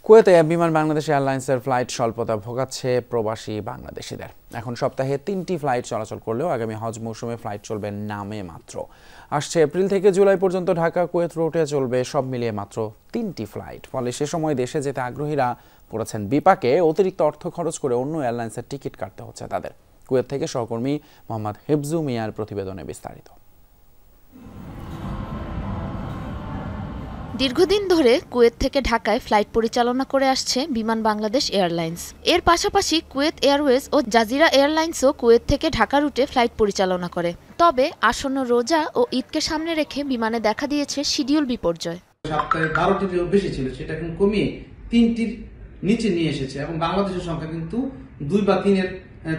কুয়েতে বিমান বাংলাদেশ এয়ারলাইন্সের ফ্লাইট স্বল্পতা ভোগাচ্ছে প্রবাসী বাংলাদেশিদের। এখন সপ্তাহে 3টি ফ্লাইট চলাচল করলেও আগামী হজ মৌসুমে ফ্লাইট চলবে নামে মাত্র। আসছে এপ্রিল থেকে জুলাই পর্যন্ত ঢাকা কুয়েত রুটে চলবে সব মিলিয়ে মাত্র 3টি ফ্লাইট। ফলে সে সময় দেশে যেতে আগ্রহীরা পড়েছেন বিপাকে। অতিরিক্ত অর্থ খরচ করে অন্য এয়ারলাইন্সের টিকিট কাটতে হচ্ছে তাদের। কুয়েত থেকে সহকর্মী মোহাম্মদ হিফজু মিয়ার প্রতিবেদনে বিস্তারিত। দীর্ঘদিন ধরে কুয়েত থেকে ঢাকায় ফ্লাইট পরিচালনা করে আসছে বিমান বাংলাদেশ এয়ারলাইন্স। এর পাশাপাশি কুয়েত এয়ারওয়েজ ও জাজিরা এয়ারলাইন্সও কুয়েত থেকে ঢাকা রুটে ফ্লাইট পরিচালনা করে। তবে আসন্ন রোজা ও ঈদকে সামনে রেখে বিমানে দেখা দিয়েছে শিডিউল বিপর্যয়। সপ্তাহে 12টিরও বেশি ছিল, সেটা এখন কমিয়ে 3টির নিচে নিয়ে এসেছে এবং বাংলাদেশের সংখ্যা কিন্তু 2 বা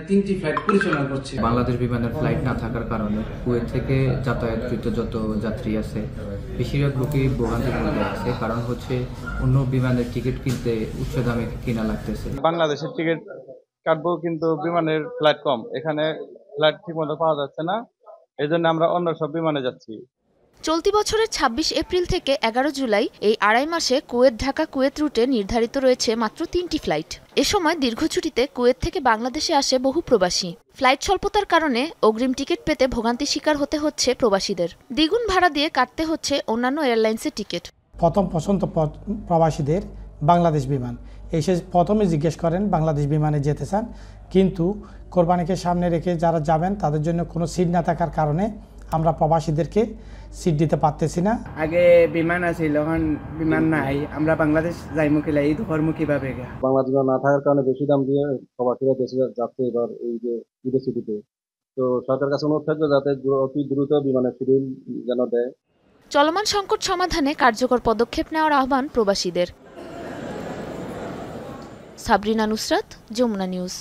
3টি ফ্লাইট পরিচালনা করছে। বাংলাদেশ বিমানের ফ্লাইট না থাকার কারণে কুয়েত থেকে যাতায়াতকৃত যত যাত্রী আছে বেশিরভাগ লোকই ভোগান্তির মধ্যে আছে। কারণ হচ্ছে অন্য বিমানের টিকিট কিনতে উচ্চ দামে কিনা লাগতেছে। বাংলাদেশের টিকিট কাটবো কিন্তু বিমানের ফ্লাইট কম, এখানে ফ্লাইট ঠিক মতো পাওয়া যাচ্ছে না, এই জন্য আমরা অন্য সব বিমানে যাচ্ছি। চলতি বছরের 26 এপ্রিল থেকে 11 জুলাই এই আড়াই মাসে কুয়েত ঢাকা কুয়েত রুটে নির্ধারিত রয়েছে মাত্র 3টি ফ্লাইট। এ সময় দীর্ঘ ছুটিতে কুয়েত থেকে বাংলাদেশে আসে বহু প্রবাসী। ফ্লাইট স্বল্পতার কারণে অগ্রিম টিকিট পেতে ভোগান্তি শিকার হতে হচ্ছে প্রবাসীদের। দ্বিগুণ ভাড়া দিয়ে কাটতে হচ্ছে অন্যান্য এয়ারলাইন্সের টিকিট। প্রথম পছন্দ প্রবাসীদের বাংলাদেশ বিমান। এসে প্রথমে জিজ্ঞেস করেন বাংলাদেশ বিমানে যেতে চান, কিন্তু কোরবানিকে সামনে রেখে যারা যাবেন তাদের জন্য কোনো সিট না থাকার কারণে আমরা প্রবাসীদেরকে সিট দিতে পারতেছি না। আগে বিমান আছিল, এখন বিমান নাই, আমরা বাংলাদেশ যাইমু কিলা, এই ধর্ম কিভাবে বাংলাদেশ না থাকার কারণে বেশি দাম দিয়ে প্রবাসীরা দেশে যাচ্ছে এবার এই যে ঈদের ছুটিতে। তো সরকার কাছে অনুরোধ থাকবে যাতে অতি দ্রুত বিমানের শিডিউল যেন দেয়। চলমান সংকট সমাধানে কার্যকর পদক্ষেপ নেওয়ার আহ্বান প্রবাসীদের। সাবরিনা নুসরাত, যমুনা নিউজ।